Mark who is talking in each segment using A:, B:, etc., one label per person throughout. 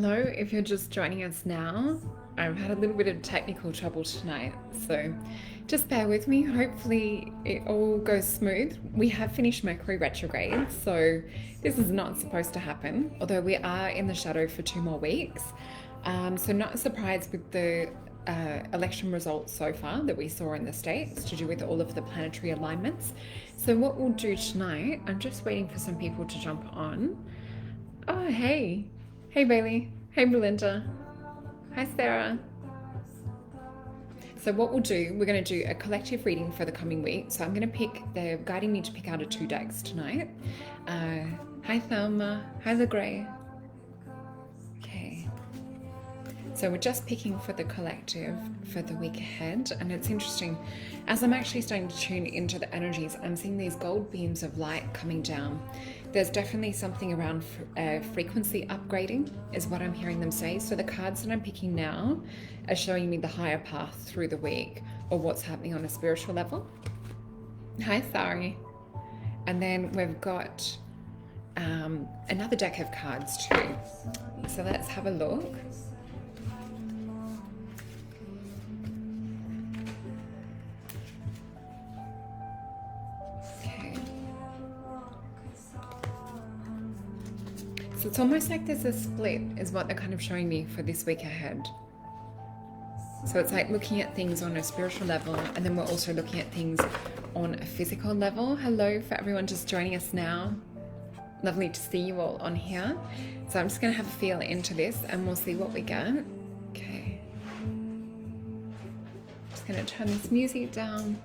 A: Hello, if you're just joining us now, I've had a little bit of technical trouble tonight, so just bear with me. Hopefully, it all goes smooth. We have finished Mercury retrograde, so this is not supposed to happen, although we are in the shadow for 2 more weeks. So, not surprised with the election results so far that we saw in the States to do with all of the planetary alignments. So, what we'll do tonight, I'm just waiting for some people to jump on. Oh, hey. Hey, Bailey. Hey, Belinda. Hi, Sarah. So what we'll do, we're going to do a collective reading for the coming week. So I'm going to pick, they're guiding me to pick out of 2 decks tonight. Hi, Thelma. Hi, LeGray. Okay. So we're just picking for the collective for the week ahead. And it's interesting, as I'm actually starting to tune into the energies, I'm seeing these gold beams of light coming down. There's definitely something around frequency upgrading is what I'm hearing them say. So the cards that I'm picking now are showing me the higher path through the week or what's happening on a spiritual level. Hi, Sari. And then we've got another deck of cards too. So let's have a look. So it's almost like there's a split is what they're kind of showing me for this week ahead. So it's like looking at things on a spiritual level, and then we're also looking at things on a physical level. Hello for everyone just joining us now. Lovely to see you all on here. So I'm just going to have a feel into this and we'll see what we get. Okay. Just going to turn this music down.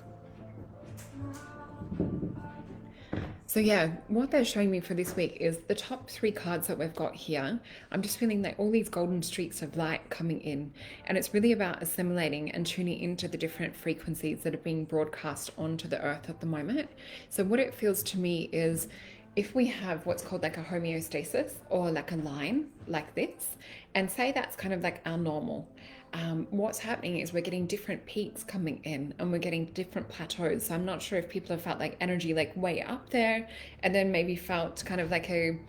A: So yeah, what they're showing me for this week is the top 3 cards that we've got here. I'm just feeling like all these golden streaks of light coming in, and it's really about assimilating and tuning into the different frequencies that are being broadcast onto the earth at the moment. So what it feels to me is if we have what's called like a homeostasis or like a line like this, and say that's kind of like our normal. What's happening is we're getting different peaks coming in and we're getting different plateaus. So I'm not sure if people have felt like energy like way up there and then maybe felt kind of like I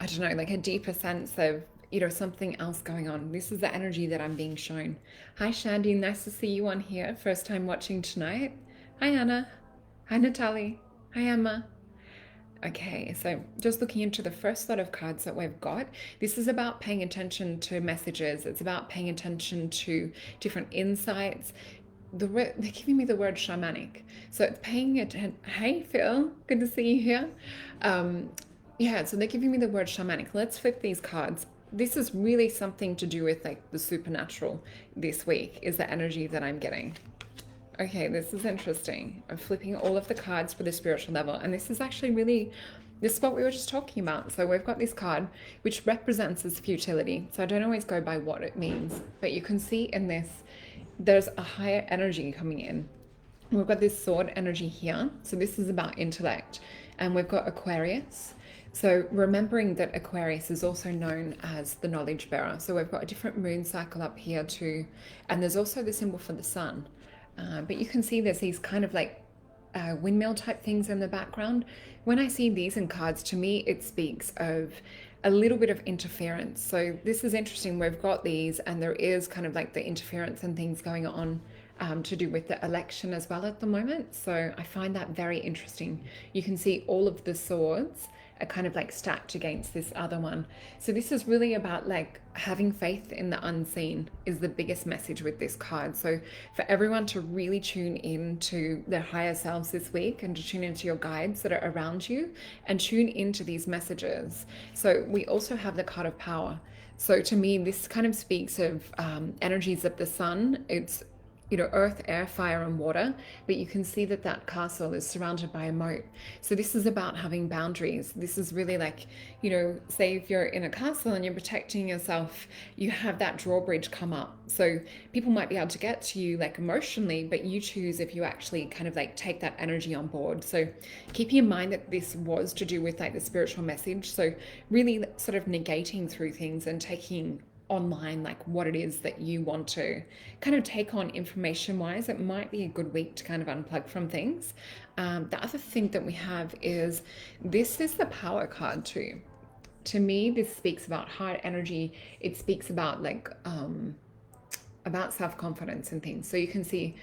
A: don't know, like a deeper sense of, something else going on. This is the energy that I'm being shown. Hi, Shandy. Nice to see you on here. First time watching tonight. Hi, Anna. Hi, Natalie. Hi, Emma. Okay, so just looking into the first lot of cards that we've got, this is about paying attention to messages. It's about paying attention to different insights. They're giving me the word shamanic. So it's paying attention. Hey, Phil, good to see you here. Yeah, so they're giving me the word shamanic. Let's flip these cards. This is really something to do with like the supernatural this week is the energy that I'm getting. Okay, this is interesting. I'm flipping all of the cards for the spiritual level, and this is actually this is what we were just talking about. So we've got this card which represents as futility. So I don't always go by what it means, but you can see in this, there's a higher energy coming in. We've got this sword energy here. So this is about intellect, and we've got Aquarius. So remembering that Aquarius is also known as the knowledge bearer. So we've got a different moon cycle up here too, and there's also the symbol for the sun. But you can see there's these kind of like windmill type things in the background. When I see these in cards, to me, it speaks of a little bit of interference. So this is interesting. We've got these and there is kind of like the interference and things going on to do with the election as well at the moment. So I find that very interesting. You can see all of the swords are kind of like stacked against this other one. So this is really about like having faith in the unseen is the biggest message with this card. So for everyone to really tune in to their higher selves this week and to tune into your guides that are around you and tune into these messages. So we also have the card of power. So to me, this kind of speaks of energies of the sun. It's earth, air, fire, and water, but you can see that that castle is surrounded by a moat. So this is about having boundaries. This is really like, say if you're in a castle and you're protecting yourself, you have that drawbridge come up. So people might be able to get to you like emotionally, but you choose if you actually kind of like take that energy on board. So keeping in mind that this was to do with like the spiritual message. So really sort of negating through things and taking online like what it is that you want to kind of take on information wise. It might be a good week to kind of unplug from things. The other thing that we have is this is the power card too. to me, this speaks about heart energy. It speaks about self-confidence and things. So you can see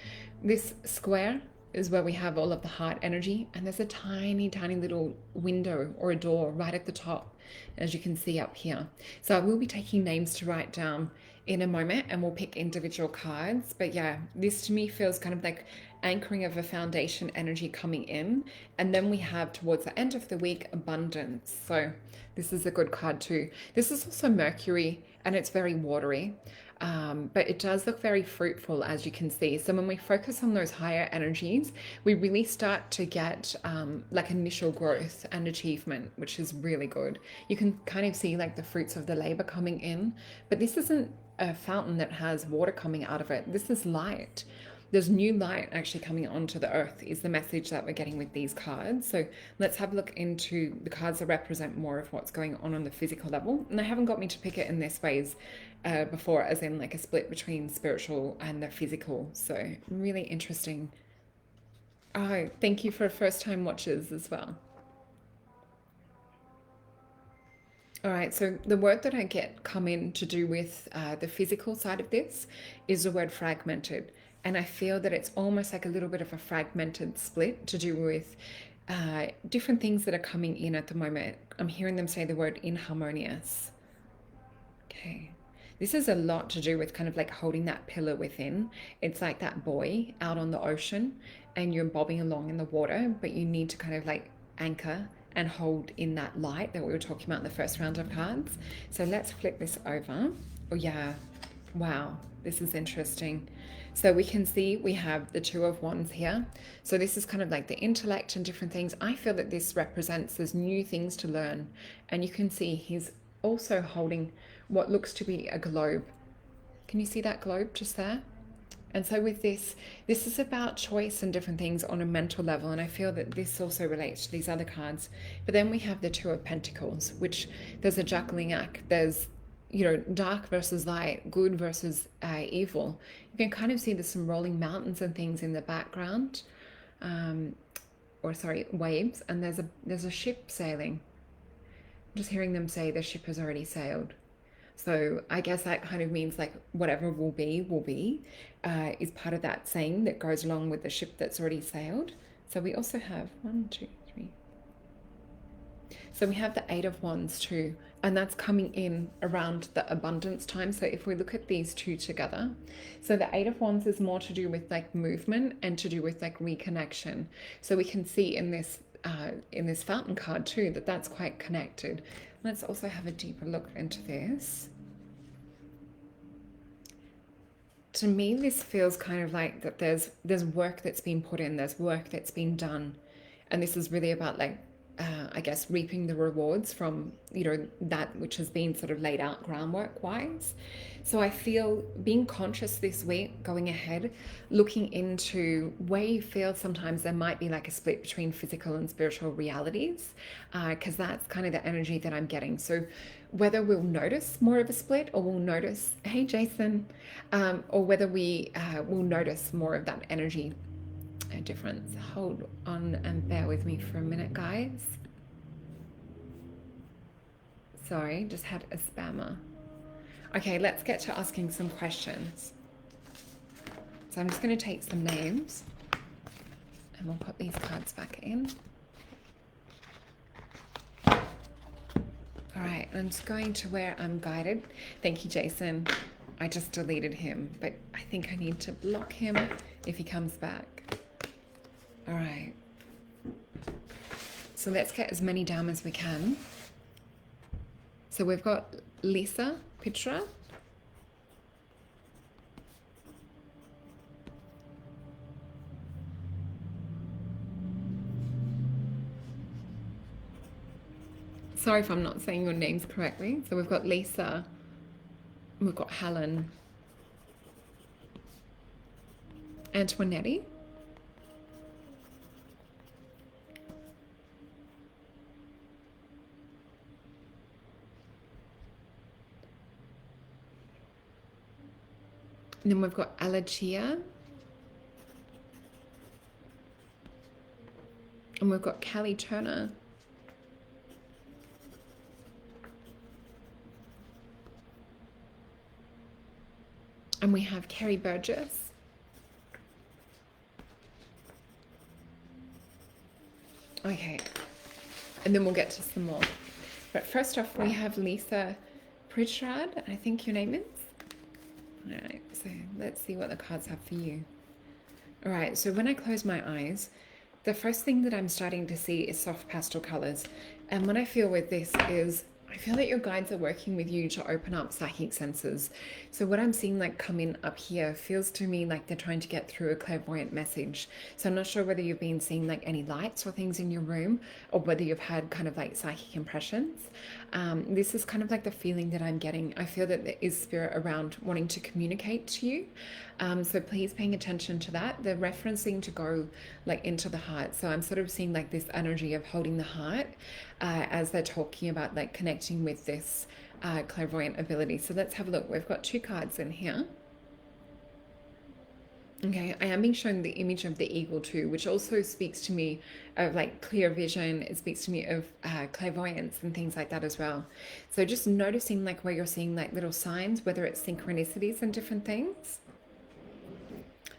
A: this square is where we have all of the heart energy, and there's a tiny, tiny little window or a door right at the top, as you can see up here. So I will be taking names to write down in a moment, and we'll pick individual cards. But yeah, this to me feels kind of like anchoring of a foundation energy coming in. And then we have towards the end of the week abundance. So this is a good card too. This is also Mercury, and it's very watery. But it does look very fruitful, as you can see. So when we focus on those higher energies, we really start to get like initial growth and achievement, which is really good. You can kind of see like the fruits of the labor coming in, but this isn't a fountain that has water coming out of it. This is light. There's new light actually coming onto the earth, is the message that we're getting with these cards. So let's have a look into the cards that represent more of what's going on the physical level. And I haven't got me to pick it in this ways before, as in like a split between spiritual and the physical. So really interesting. Oh, thank you for first time watchers as well. All right, so the word that I get come in to do with the physical side of this is the word fragmented. And I feel that it's almost like a little bit of a fragmented split to do with different things that are coming in at the moment. I'm hearing them say the word inharmonious. Okay. This is a lot to do with kind of like holding that pillar within. It's like that buoy out on the ocean and you're bobbing along in the water, but you need to kind of like anchor and hold in that light that we were talking about in the first round of cards. So let's flip this over. Oh yeah, wow, this is interesting. So we can see we have the Two of Wands here. So this is kind of like the intellect and different things. I feel that this represents there's new things to learn. And you can see he's also holding what looks to be a globe. Can you see that globe just there? And so with this is about choice and different things on a mental level. And I feel that this also relates to these other cards. But then we have the Two of Pentacles, which there's a juggling act. There's, you know, dark versus light, good versus evil. You can kind of see there's some rolling mountains and things in the background, or sorry, waves. And there's a ship sailing. I'm just hearing them say the ship has already sailed. So I guess that kind of means like whatever will be, is part of that saying that goes along with the ship that's already sailed. So we also have 1, 2, 3. So we have the Eight of Wands too, and that's coming in around the abundance time. So if we look at these two together, so the Eight of Wands is more to do with like movement and to do with like reconnection. So we can see in this fountain card too that that's quite connected. Let's also have a deeper look into this. To me, this feels kind of like that there's work that's been put in, there's work that's been done, and this is really about like I guess reaping the rewards from, you know, that which has been sort of laid out groundwork wise. So I feel being conscious this week, going ahead, looking into where you feel sometimes there might be like a split between physical and spiritual realities, because that's kind of the energy that I'm getting. So whether we'll notice more of a split or we'll notice, hey Jason, or whether we will notice more of that energy difference. Hold on and bear with me for a minute, guys. Sorry, just had a spammer. Okay, let's get to asking some questions. So I'm just going to take some names and we'll put these cards back in. All right, I'm just going to where I'm guided. Thank you, Jason. I just deleted him, but I think I need to block him if he comes back. All right, so let's get as many down as we can. So we've got Lisa Pitra. Sorry if I'm not saying your names correctly. So we've got Lisa, we've got Helen, Antoinetti, and then we've got Alachia, and we've got Callie Turner, And we have Kerry Burgess. Okay, and then we'll get to some more. But first off, we have Lisa Pritchard, I think your name is. All right, so let's see what the cards have for you. All right, so when I close my eyes, the first thing that I'm starting to see is soft pastel colors. And what I feel with this is I feel that your guides are working with you to open up psychic senses. So what I'm seeing like come in up here feels to me like they're trying to get through a clairvoyant message. So I'm not sure whether you've been seeing like any lights or things in your room, or whether you've had kind of like psychic impressions. This is kind of like the feeling that I'm getting. I feel that there is spirit around wanting to communicate to you. So please paying attention to that. They're referencing to go like into the heart. So I'm sort of seeing like this energy of holding the heart as they're talking about like connecting with this clairvoyant ability. So let's have a look. We've got 2 cards in here. Okay, I am being shown the image of the eagle too, which also speaks to me of like clear vision. It speaks to me of clairvoyance and things like that as well. So just noticing like where you're seeing like little signs, whether it's synchronicities and different things.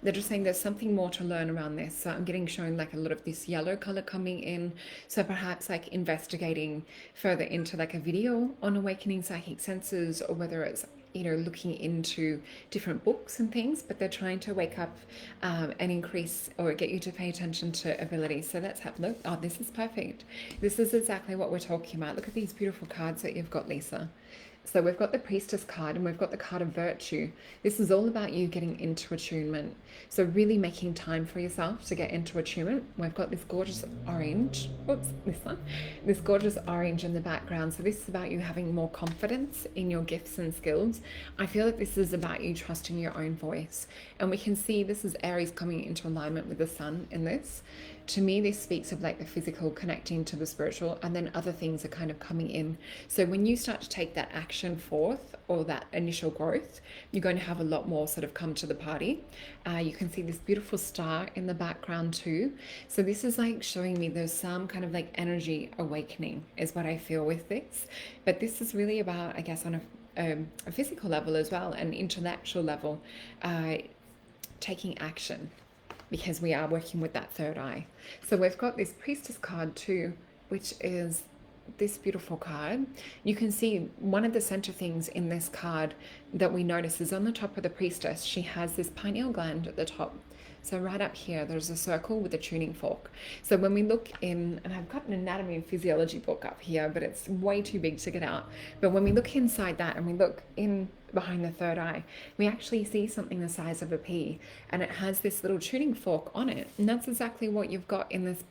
A: They're just saying there's something more to learn around this. So I'm getting shown like a lot of this yellow color coming in. So perhaps like investigating further into like a video on awakening psychic senses, or whether it's, you know, looking into different books and things, but they're trying to wake up and increase or get you to pay attention to abilities. So let's have a look. Oh, this is perfect. This is exactly what we're talking about. Look at these beautiful cards that you've got, Lisa. So we've got the Priestess card and we've got the card of Virtue. This is all about you getting into attunement. So really making time for yourself to get into attunement. We've got this gorgeous orange. Oops, this one. This gorgeous orange in the background. So this is about you having more confidence in your gifts and skills. I feel that this is about you trusting your own voice. And we can see this is Aries coming into alignment with the sun in this. To me, this speaks of like the physical connecting to the spiritual, and then other things are kind of coming in. So when you start to take that action forth, or that initial growth, you're going to have a lot more sort of come to the party. You can see this beautiful star in the background too. So this is like showing me there's some kind of like energy awakening is what I feel with this. But this is really about, I guess, on a physical level as well, an intellectual level, taking action, because we are working with that third eye. So we've got this Priestess card too, which is this beautiful card. You can see one of the center things in this card that we notice is on the top of the Priestess, she has this pineal gland at the top. So right up here, there's a circle with a tuning fork. So when we look in, and I've got an anatomy and physiology book up here, but it's way too big to get out. But when we look inside that and we look in behind the third eye, we actually see something the size of a pea, and it has this little tuning fork on it. And that's exactly what you've got in this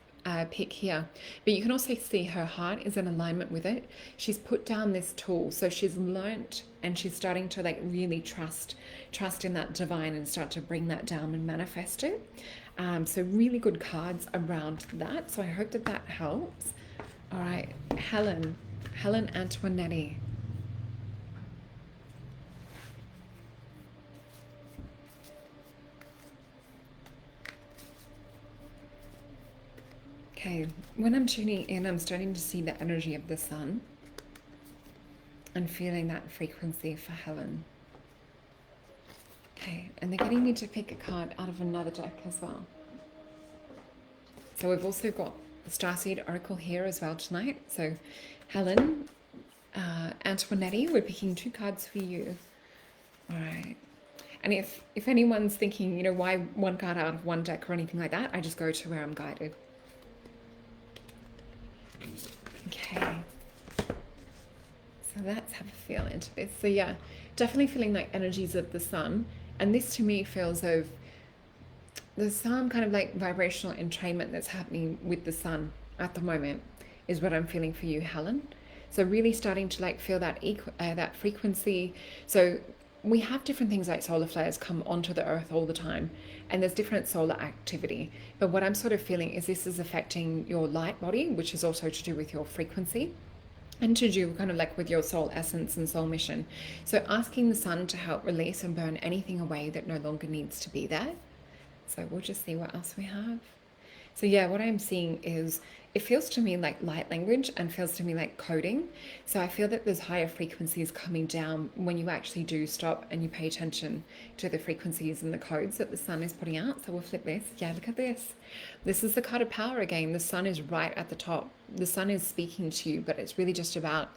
A: pic here. But you can also see her heart is in alignment with it. She's put down this tool, so she's learnt, and she's starting to like really trust in that divine and start to bring that down and manifest it. So really good cards around that. So I hope that that helps. All right, Helen Antoinetti. Okay, when I'm tuning in, I'm starting to see the energy of the sun and feeling that frequency for Helen. Okay, and they're getting me to pick a card out of another deck as well. So we've also got the Starseed Oracle here as well tonight. So Helen Antoinetti, we're picking 2 cards for you. All right. And if anyone's thinking, you know, why one card out of one deck or anything like that, I just go to where I'm guided. Okay, so let's have a feel into this. So yeah, definitely feeling like energies of the sun, and this to me feels of there's some kind of like vibrational entrainment that's happening with the sun at the moment is what I'm feeling for you, Helen. So really starting to like feel that that frequency. So we have different things like solar flares come onto the earth all the time, and there's different solar activity. But what I'm sort of feeling is this is affecting your light body, which is also to do with your frequency and to do kind of like with your soul essence and soul mission. So asking the sun to help release and burn anything away that no longer needs to be there. So we'll just see what else we have. So yeah, what I'm seeing is it feels to me like light language and feels to me like coding. So I feel that there's higher frequencies coming down when you actually do stop and you pay attention to the frequencies and the codes that the sun is putting out. So we'll flip this. Yeah, look at this. This is the card of power again. The sun is right at the top. The sun is speaking to you, but it's really just about,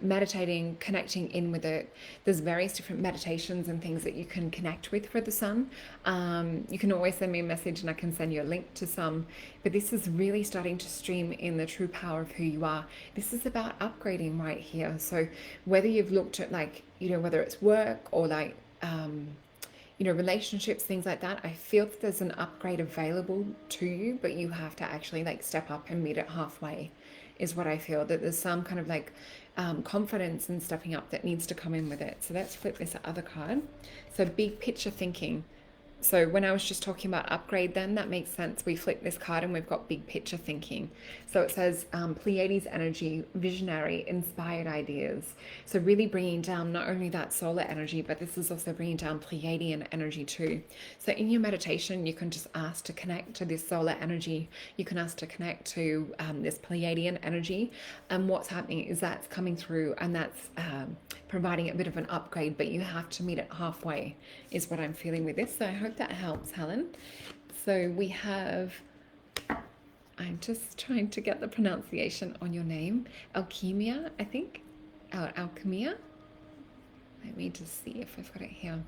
A: meditating, connecting in with it. There's various different meditations and things that you can connect with for the sun. You can always send me a message and I can send you a link to some. But this is really starting to stream in the true power of who you are. This is about upgrading right here. So whether you've looked at whether it's work or relationships, things like that, I feel that there's an upgrade available to you, but you have to actually step up and meet it halfway, is what I feel. That there's some kind of confidence and stepping up that needs to come in with it. So let's flip this other card. So big picture thinking. So when I was just talking about upgrade, then that makes sense. We flip this card and we've got big picture thinking. So it says Pleiades energy, visionary, inspired ideas. So really bringing down not only that solar energy, but this is also bringing down Pleiadian energy too. So in your meditation, you can just ask to connect to this solar energy. You can ask to connect to this Pleiadian energy. And what's happening is that's coming through and that's providing a bit of an upgrade, but you have to meet it halfway, is what I'm feeling with this. So I hope that helps, Helen. So we have, I'm just trying to get the pronunciation on your name, Alchemia, I think, Alchemia. Let me just see if I've got it here,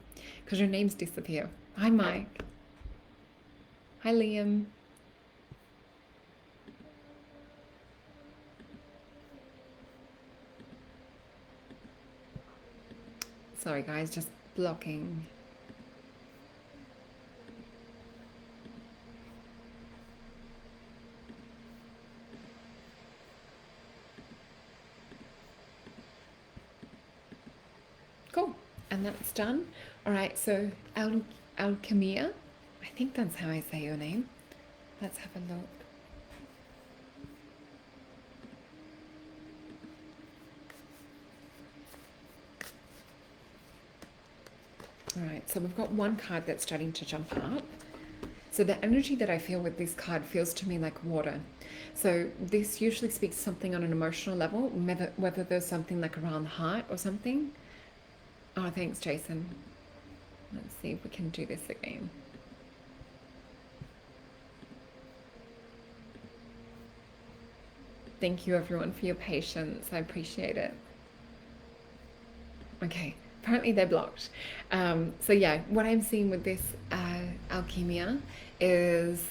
A: because your names disappear. Hi, Mike. Hi, Liam. Sorry, guys, just blocking. Cool, and that's done. All right, so Alchemia, I think that's how I say your name. Let's have a look. All right, so we've got one card that's starting to jump up. So the energy that I feel with this card feels to me like water. So this usually speaks something on an emotional level, whether there's something like around the heart or something. Oh, thanks, Jason. Let's see if we can do this again. Thank you, everyone, for your patience. I appreciate it. Okay. Apparently they're blocked. So yeah, what I'm seeing with this Alchemia is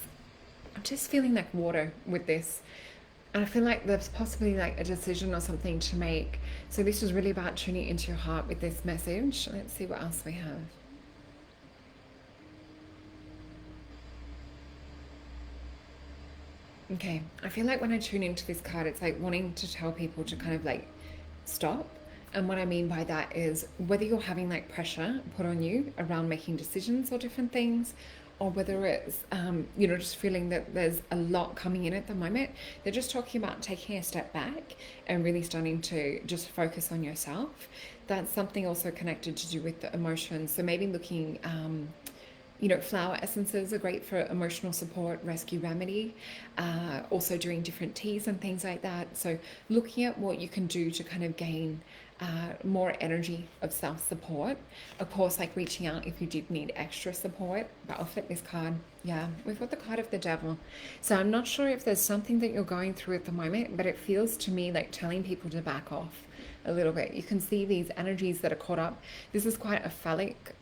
A: I'm just feeling like water with this. And I feel like there's possibly like a decision or something to make. So this is really about tuning into your heart with this message. Let's see what else we have. Okay, I feel like when I tune into this card, it's like wanting to tell people to kind of like stop. And what I mean by that is whether you're having like pressure put on you around making decisions or different things, or whether it's, just feeling that there's a lot coming in at the moment, they're just talking about taking a step back and really starting to just focus on yourself. That's something also connected to do with the emotions. So maybe looking, flower essences are great for emotional support, rescue remedy, also doing different teas and things like that. So looking at what you can do to kind of gain more energy of self-support. Of course, like reaching out if you did need extra support, but I'll flip this card. Yeah, we've got the card of the devil. So I'm not sure if there's something that you're going through at the moment, but it feels to me like telling people to back off a little bit. You can see these energies that are caught up. This is quite a phallic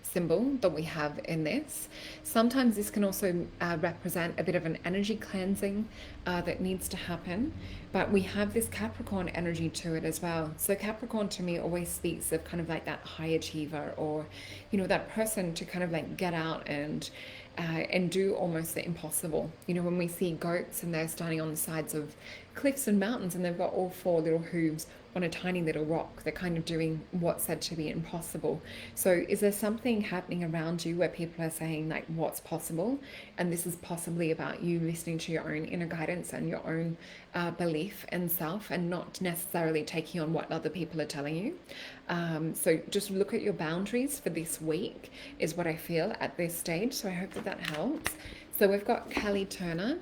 A: symbol that we have in this. Sometimes this can also represent a bit of an energy cleansing that needs to happen, but we have this Capricorn energy to it as well. So Capricorn to me always speaks of kind of like that high achiever, or that person to kind of like get out and do almost the impossible. When we see goats and they're standing on the sides of cliffs and mountains and they've got all four little hooves on a tiny little rock, they're kind of doing what's said to be impossible. So is there something happening around you where people are saying like what's possible? And this is possibly about you listening to your own inner guidance and your own belief in self, and not necessarily taking on what other people are telling you. So just look at your boundaries for this week is what I feel at this stage. So I hope that helps. So we've got Kelly Turner.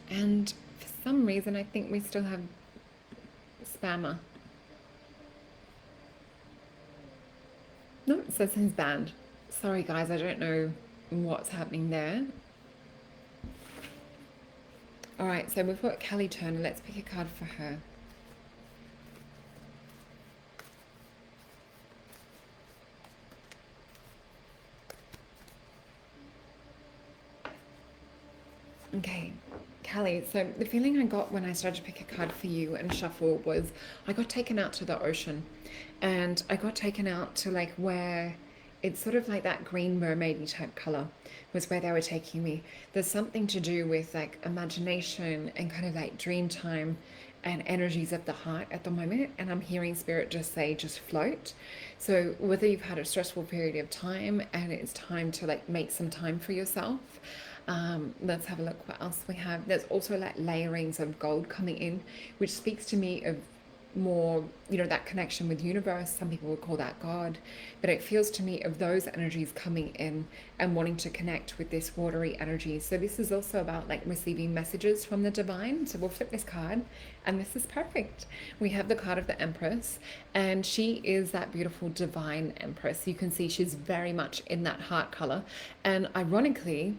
A: And for some reason, I think we still have spammer. No, it says he's banned. Sorry, guys, I don't know what's happening there. All right, so we've got Kelly Turner. Let's pick a card for her. Okay, Callie, so the feeling I got when I started to pick a card for you and shuffle was I got taken out to the ocean, and I got taken out to like where it's sort of like that green mermaidy type color was where they were taking me. There's something to do with like imagination and kind of like dream time and energies of the heart at the moment, and I'm hearing spirit just say just float. So whether you've had a stressful period of time and it's time to like make some time for yourself, let's have a look what else we have. There's also like layerings of gold coming in, which speaks to me of more, you know, that connection with universe. Some people would call that God, but it feels to me of those energies coming in and wanting to connect with this watery energy. So this is also about like receiving messages from the divine. So we'll flip this card, and this is perfect. We have the card of the Empress, and she is that beautiful divine Empress. You can see she's very much in that heart color, and ironically,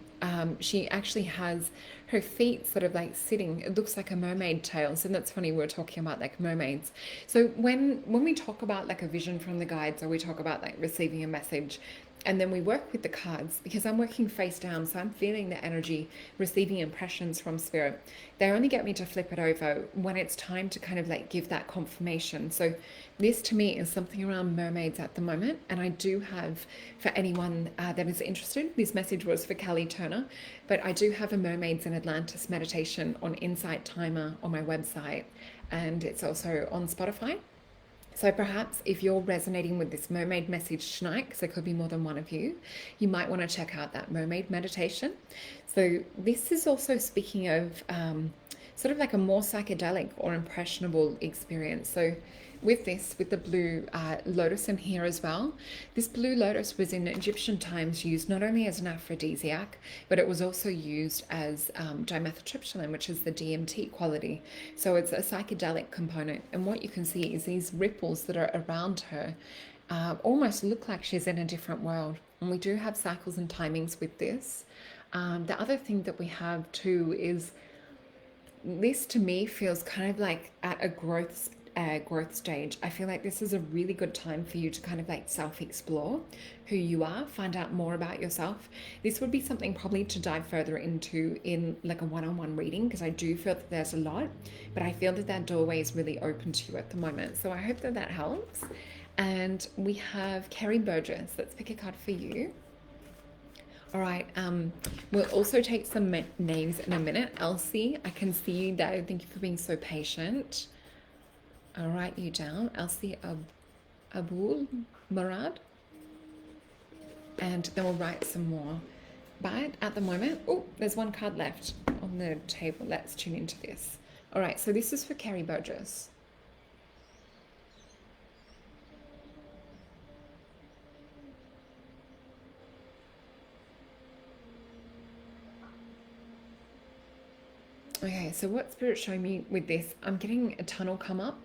A: she actually has her feet sort of like sitting, it looks like a mermaid tail. So that's funny, we're talking about like mermaids. So when we talk about like a vision from the guides, or we talk about like receiving a message, and then we work with the cards, because I'm working face down, so I'm feeling the energy, receiving impressions from spirit. They only get me to flip it over when it's time to kind of like give that confirmation. So this to me is something around mermaids at the moment, and I do have, for anyone that is interested, this message was for Kelly Turner, but I do have a Mermaids in Atlantis meditation on Insight Timer on my website, and it's also on Spotify. So perhaps if you're resonating with this mermaid message tonight, because there could be more than one of you might want to check out that mermaid meditation. So this is also speaking of sort of like a more psychedelic or impressionable experience. So with this, with the blue lotus in here as well, this blue lotus was in Egyptian times used not only as an aphrodisiac, but it was also used as dimethyltryptamine, which is the DMT quality. So it's a psychedelic component. And what you can see is these ripples that are around her almost look like she's in a different world. And we do have cycles and timings with this. The other thing that we have too is this to me feels kind of like at a growth stage. I feel like this is a really good time for you to kind of like self-explore who you are, find out more about yourself. This would be something probably to dive further into in like a one-on-one reading, because I do feel that there's a lot, but I feel that that doorway is really open to you at the moment. So I hope that that helps. And we have Kerry Burgess. Let's pick a card for you. All right, we'll also take some names in a minute. Elsie, I can see you there. Thank you for being so patient. I'll write you down. Elsie Abul Murad. And then we'll write some more. But at the moment, oh, there's one card left on the table. Let's tune into this. All right, so this is for Kerry Burgess. Okay, so what Spirit's showing me with this, I'm getting a tunnel come up,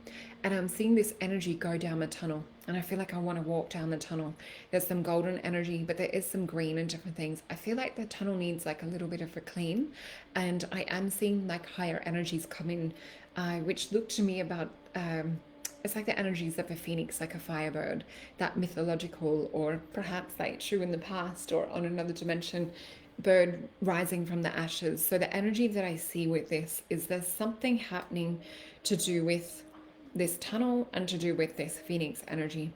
A: and I'm seeing this energy go down the tunnel, and I feel like I want to walk down the tunnel. There's some golden energy, but there is some green and different things. I feel like the tunnel needs like a little bit of a clean, and I am seeing like higher energies come in, which look to me about it's like the energies of a phoenix, like a firebird, that mythological, or perhaps like true in the past or on another dimension, bird rising from the ashes. So the energy that I see with this is there's something happening to do with this tunnel and to do with this phoenix energy.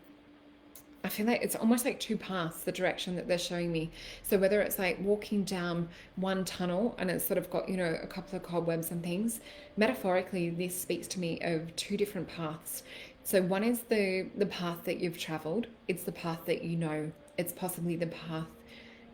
A: I feel like it's almost like two paths, the direction that they're showing me. So whether it's like walking down one tunnel and it's sort of got, you know, a couple of cobwebs and things, metaphorically, this speaks to me of two different paths. So one is the path that you've traveled. It's the path that you know. It's possibly the path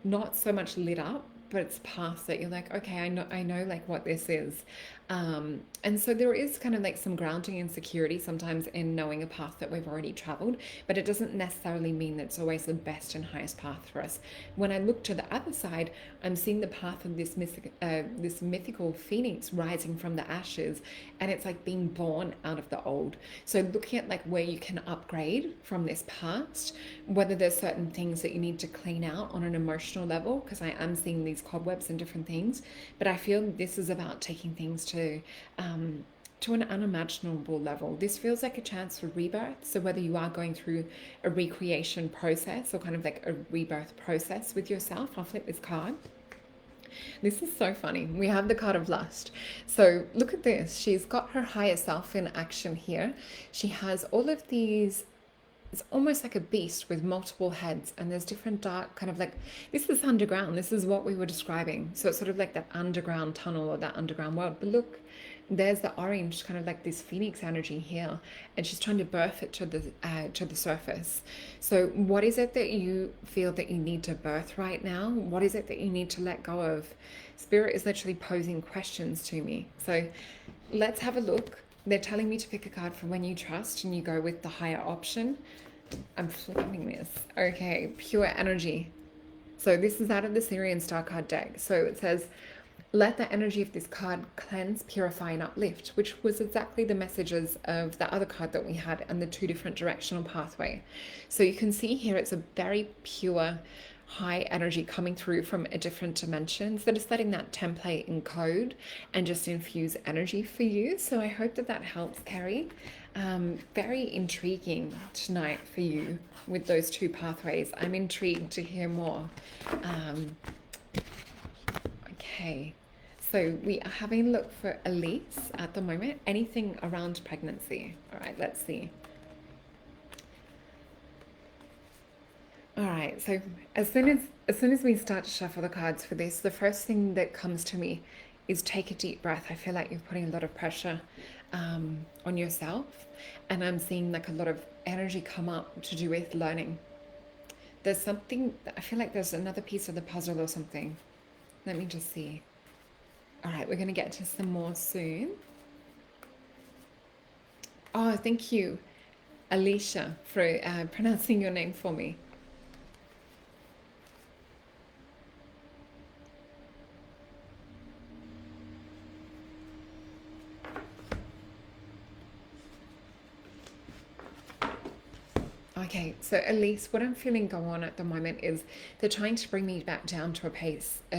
A: not so much lit up, but it's past that. You're like, okay, I know like what this is. And so there is kind of like some grounding and security sometimes in knowing a path that we've already traveled, but it doesn't necessarily mean that it's always the best and highest path for us. When I look to the other side, I'm seeing the path of this mythical phoenix rising from the ashes, and it's like being born out of the old. So looking at like where you can upgrade from this past, whether there's certain things that you need to clean out on an emotional level, because I am seeing these cobwebs and different things, but I feel this is about taking things to an unimaginable level. This feels like a chance for rebirth. So whether you are going through a recreation process or kind of like a rebirth process with yourself, I'll flip this card. This is so funny. We have the card of lust. So look at this. She's got her higher self in action here. She has all of these, it's almost like a beast with multiple heads, and there's different dark kind of like, this is underground. This is what we were describing. So it's sort of like that underground tunnel or that underground world. But look, there's the orange, kind of like this phoenix energy here, and she's trying to birth it to the surface. So what is it that you feel that you need to birth right now? What is it that you need to let go of? Spirit is literally posing questions to me. So let's have a look. They're telling me to pick a card for when you trust and you go with the higher option. I'm flipping this. Okay, pure energy. So this is out of the Syrian Star card deck. So it says, let the energy of this card cleanse, purify, and uplift, which was exactly the messages of the other card that we had and the two different directional pathway. So you can see here it's a very pure, high energy coming through from a different dimension. So just letting that template encode and just infuse energy for you. So I hope that that helps, Carrie. Very intriguing tonight for you with those two pathways. I'm intrigued to hear more. Okay. So we are having a look for Elise at the moment. Anything around pregnancy? All right, let's see. All right, so as soon as we start to shuffle the cards for this, the first thing that comes to me is take a deep breath. I feel like you're putting a lot of pressure on yourself, and I'm seeing like a lot of energy come up to do with learning. There's something, I feel like there's another piece of the puzzle or something. Let me just see. All right, we're going to get to some more soon. Oh, thank you, Alicia, for pronouncing your name for me. Okay, so Elise, what I'm feeling go on at the moment is they're trying to bring me back down to a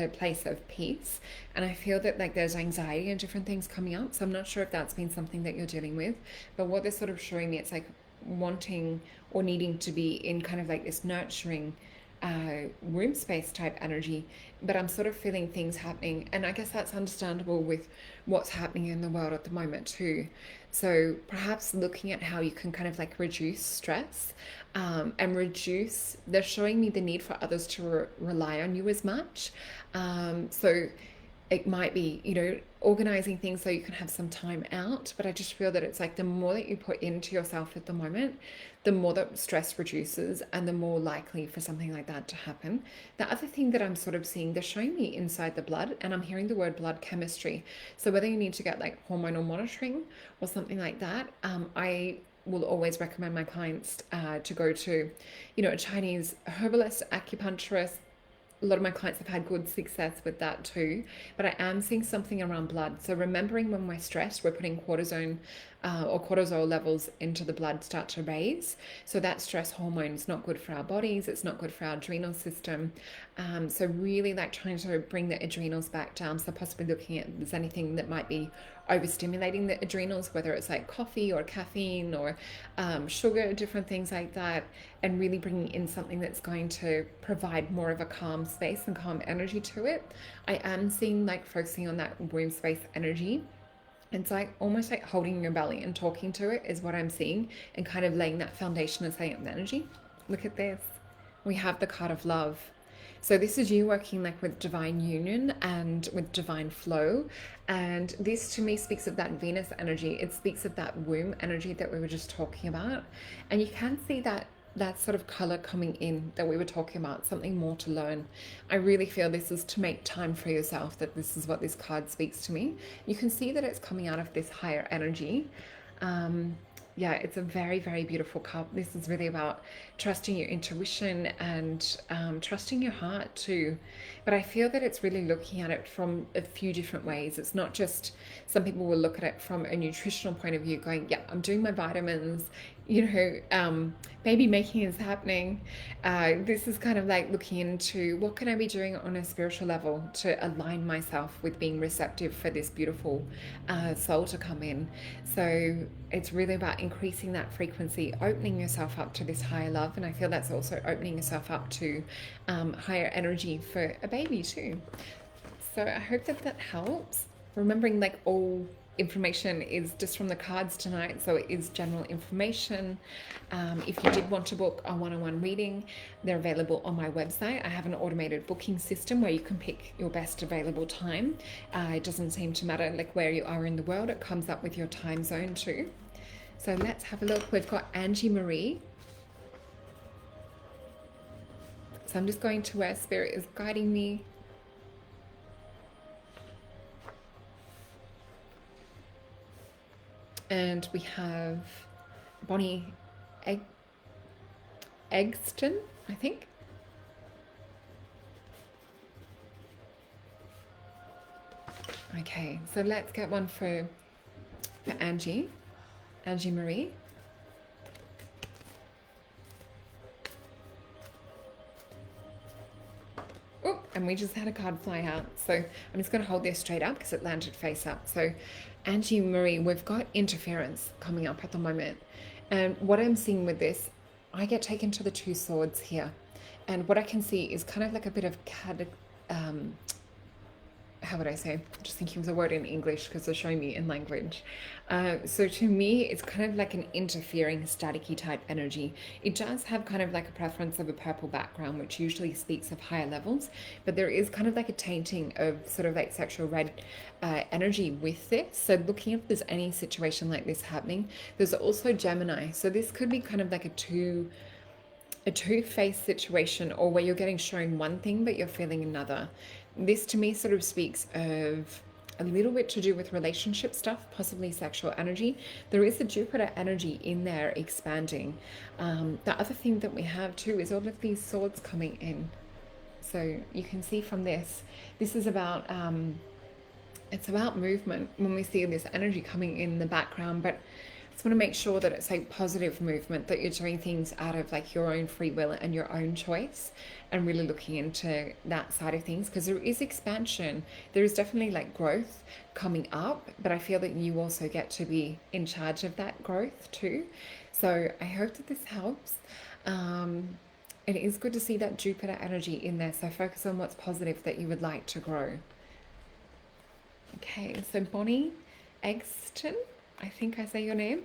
A: place of peace, and I feel that like there's anxiety and different things coming up. So I'm not sure if that's been something that you're dealing with, but what they're sort of showing me, it's like wanting or needing to be in kind of like this nurturing room space type energy, but I'm sort of feeling things happening, and I guess that's understandable with what's happening in the world at the moment too. So perhaps looking at how you can kind of like reduce stress, and reduce, they're showing me the need for others to rely on you as much. So it might be, organizing things so you can have some time out. But I just feel that it's like the more that you put into yourself at the moment, the more that stress reduces and the more likely for something like that to happen. The other thing that I'm sort of seeing, they're showing me inside the blood, and I'm hearing the word blood chemistry. So whether you need to get like hormonal monitoring or something like that, I will always recommend my clients to go to, a Chinese herbalist, acupuncturist. A lot of my clients have had good success with that too, but I am seeing something around blood. So remembering when we're stressed, we're putting cortisone or cortisol levels into the blood start to raise. So that stress hormone is not good for our bodies. It's not good for our adrenal system. So really like trying to bring the adrenals back down. So possibly looking at if there's anything that might be overstimulating the adrenals, whether it's like coffee or caffeine or sugar, different things like that, and really bringing in something that's going to provide more of a calm space and calm energy to it. I am seeing like focusing on that womb space energy. It's like almost like holding your belly and talking to it is what I'm seeing, and kind of laying that foundation and setting up the energy. Look at this. We have the card of love. So this is you working like with divine union and with divine flow. And this to me speaks of that Venus energy. It speaks of that womb energy that we were just talking about. And you can see that that sort of color coming in that we were talking about, something more to learn. I really feel this is to make time for yourself, that this is what this card speaks to me. You can see that it's coming out of this higher energy. Um, yeah, it's a very, very beautiful card. This is really about trusting your intuition and trusting your heart too. But I feel that it's really looking at it from a few different ways. It's not just, some people will look at it from a nutritional point of view, going, yeah, I'm doing my vitamins, baby making is happening. This is kind of like looking into what can I be doing on a spiritual level to align myself with being receptive for this beautiful soul to come in. So it's really about increasing that frequency, opening yourself up to this higher love. And I feel that's also opening yourself up to higher energy for a baby too. So I hope that that helps. Remembering, like, all information is just from the cards tonight, so it is general information. If you did want to book a one-on-one reading, they're available on my website. I have an automated booking system where you can pick your best available time. It doesn't seem to matter like where you are in the world, it comes up with your time zone too. So let's have a look. We've got Angie Marie. So I'm just going to where Spirit is guiding me. And we have Bonnie Eggston, I think. Okay, so let's get one for Angie Marie. Oh, and we just had a card fly out. So I'm just going to hold this straight up because it landed face up. So Angie Marie, we've got interference coming up at the moment. And what I'm seeing with this, I get taken to the two swords here. And what I can see is kind of like a bit of how would I say? I'm just thinking of the word in English because they're showing me in language. So to me, it's kind of like an interfering, staticky type energy. It does have kind of like a preference of a purple background, which usually speaks of higher levels, but there is kind of like a tainting of sort of like sexual red energy with this. So looking if there's any situation like this happening, there's also Gemini. So this could be kind of like a two-faced situation, or where you're getting shown one thing but you're feeling another. This to me sort of speaks of a little bit to do with relationship stuff, possibly sexual energy. There is a Jupiter energy in there expanding. The other thing that we have too is all of these swords coming in. So you can see from this is about it's about movement when we see this energy coming in the background, but I just want to make sure that it's like positive movement, that you're doing things out of like your own free will and your own choice, and really looking into that side of things, because there is expansion. There is definitely like growth coming up, but I feel that you also get to be in charge of that growth too. So I hope that this helps. It is good to see that Jupiter energy in there, so focus on what's positive that you would like to grow. Okay, so Bonnie Eggston, I think I say your name.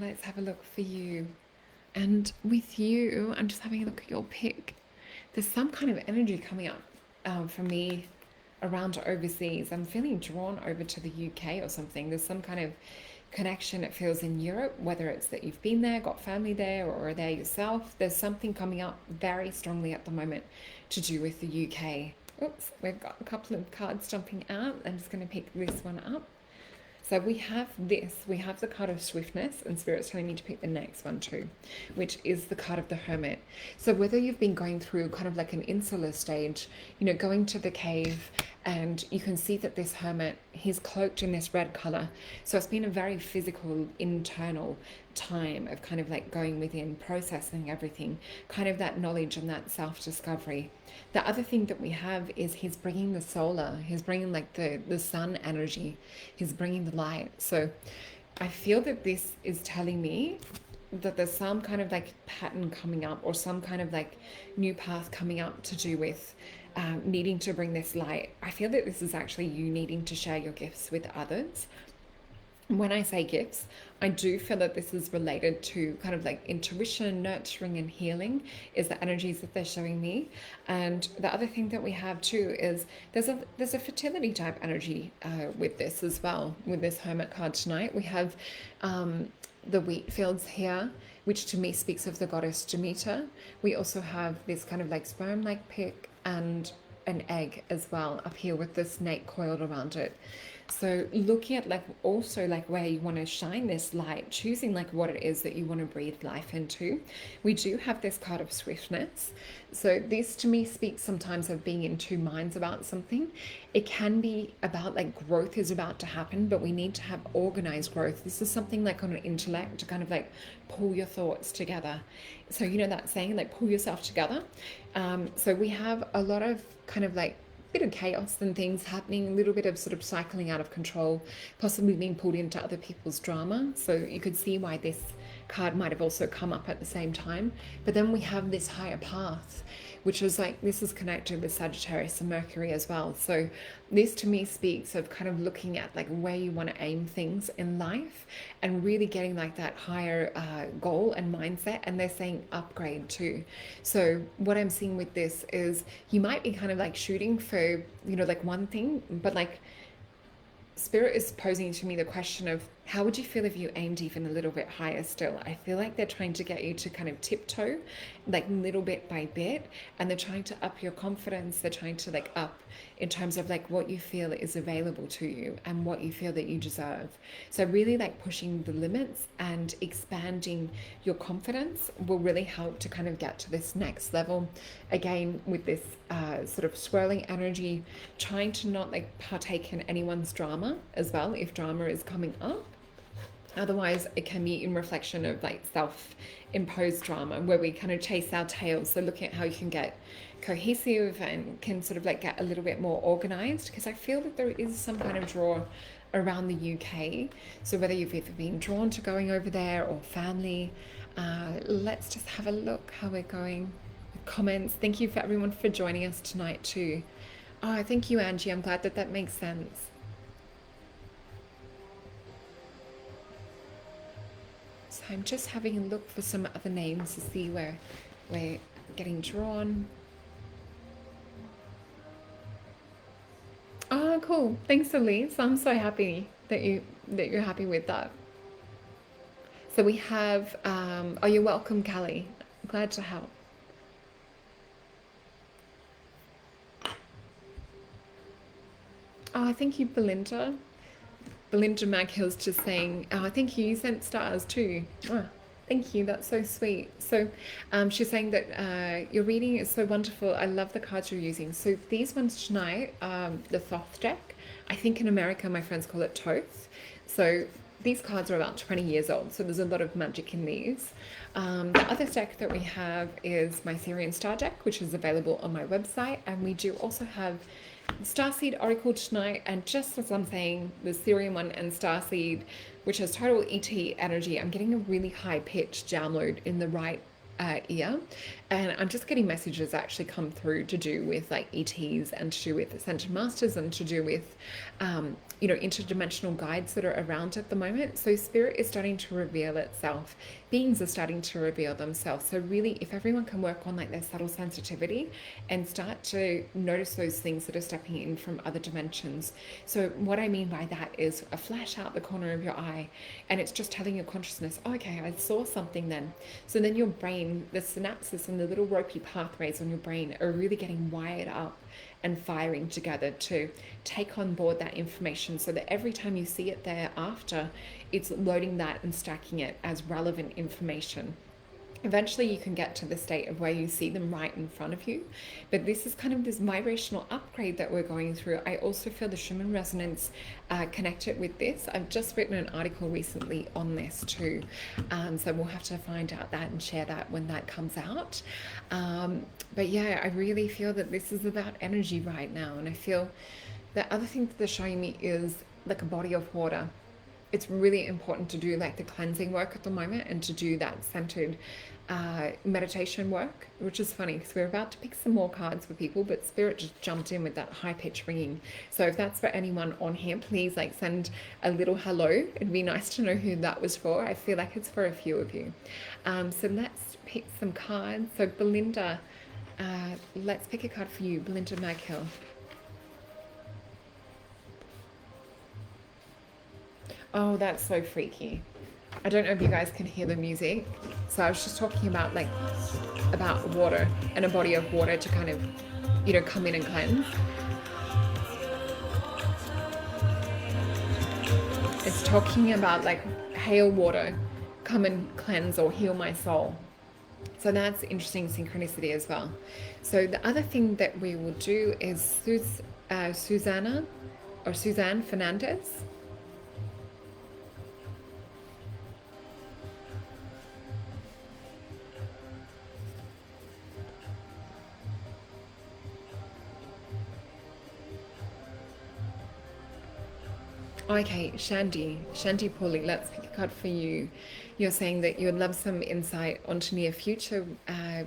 A: Let's have a look for you. And with you, I'm just having a look at your pick. There's some kind of energy coming up for me around overseas. I'm feeling drawn over to the UK or something. There's some kind of connection, it feels, in Europe, whether it's that you've been there, got family there, or are there yourself. There's something coming up very strongly at the moment to do with the UK. Oops, we've got a couple of cards jumping out. I'm just going to pick this one up. So we have the card of swiftness, and Spirit's telling me to pick the next one too, which is the card of the hermit. So whether you've been going through kind of like an insular stage, going to the cave, and you can see that this hermit, he's cloaked in this red color. So it's been a very physical, internal time of kind of like going within, processing everything, kind of that knowledge and that self-discovery. The other thing that we have is he's bringing the solar, he's bringing like the sun energy, he's bringing the light. So I feel that this is telling me that there's some kind of like pattern coming up, or some kind of like new path coming up to do with needing to bring this light. I feel that this is actually you needing to share your gifts with others. When I say gifts, I do feel that this is related to kind of like intuition, nurturing, and healing is the energies that they're showing me. And the other thing that we have too is there's a fertility type energy with this as well, with this hermit card tonight. We have the wheat fields here, which to me speaks of the goddess Demeter. We also have this kind of like sperm-like pic and an egg as well up here with the snake coiled around it. So looking at like also like where you want to shine this light, choosing like what it is that you want to breathe life into. We do have this card of swiftness. So this to me speaks sometimes of being in two minds about something. It can be about like growth is about to happen, but we need to have organized growth. This is something like on an intellect to kind of like pull your thoughts together. So you know that saying, like pull yourself together. So we have a lot of kind of like bit of chaos and things happening, a little bit of sort of cycling out of control, possibly being pulled into other people's drama. So you could see why this card might have also come up at the same time. But then we have this higher path, which is like, this is connected with Sagittarius and Mercury as well. So this to me speaks of kind of looking at like where you want to aim things in life and really getting like that higher goal and mindset. And they're saying upgrade too. So what I'm seeing with this is you might be kind of like shooting for, you know, like one thing, but like Spirit is posing to me the question of how would you feel if you aimed even a little bit higher still? I feel like they're trying to get you to kind of tiptoe, like little bit by bit, and they're trying to up your confidence. They're trying to like up in terms of like what you feel is available to you and what you feel that you deserve. So really like pushing the limits and expanding your confidence will really help to kind of get to this next level. Again, with this sort of swirling energy, trying to not like partake in anyone's drama as well if drama is coming up. Otherwise, it can be in reflection of like self-imposed drama where we kind of chase our tails. So looking at how you can get cohesive and can sort of like get a little bit more organized, because I feel that there is some kind of draw around the UK. So whether you've either been drawn to going over there or family, let's just have a look how we're going with comments. Thank you for everyone for joining us tonight too. Oh, thank you, Angie. I'm glad that that makes sense. So I'm just having a look for some other names to see where we're getting drawn. Oh, cool. Thanks, Elise. I'm so happy that you're happy with that. So we have oh, you're welcome, Callie. Glad to help. Oh, thank you, Belinda. Belinda Maghill's just saying, oh, thank you. You sent stars too. Oh, thank you. That's so sweet. So she's saying that your reading is so wonderful. I love the cards you're using. So these ones tonight, the Thoth deck, I think in America, my friends call it Toth. So these cards are about 20 years old. So there's a lot of magic in these. The other deck that we have is my Syrian Star deck, which is available on my website. And we do also have Starseed Oracle tonight, and just as I'm saying, the Syrian one and Starseed, which has total ET energy, I'm getting a really high pitched download in the right ear, and I'm just getting messages actually come through to do with like ETs and to do with Ascension Masters and to do with you know, interdimensional guides that are around at the moment. So spirit is starting to reveal itself. Beings are starting to reveal themselves. So really, if everyone can work on like their subtle sensitivity and start to notice those things that are stepping in from other dimensions. So what I mean by that is a flash out the corner of your eye, and it's just telling your consciousness, oh, okay, I saw something then. So then your brain, the synapses and the little ropey pathways on your brain are really getting wired up and firing together to take on board that information, so that every time you see it thereafter, it's loading that and stacking it as relevant information. Eventually you can get to the state of where you see them right in front of you, but this is kind of this vibrational upgrade that we're going through. I also feel the Schumann resonance connected with this. I've just written an article recently on this too, so we'll have to find out that and share that when that comes out. But yeah, I really feel that this is about energy right now, and I feel the other thing that they're showing me is like a body of water. It's really important to do like the cleansing work at the moment and to do that centered meditation work, which is funny because we're about to pick some more cards for people, but spirit just jumped in with that high pitch ringing. So if that's for anyone on here, please like send a little hello. It'd be nice to know who that was for. I feel like it's for a few of you. So let's pick some cards. So Belinda, let's pick a card for you, Belinda Maghill. Oh, that's so freaky. I don't know if you guys can hear the music. So I was just talking about like about water and a body of water to kind of, come in and cleanse. It's talking about like hail water, come and cleanse or heal my soul. So that's interesting synchronicity as well. So the other thing that we will do is Susanna or Suzanne Fernandez. Okay, Shandy Paulie, let's pick a card for you. You're saying that you would love some insight onto near future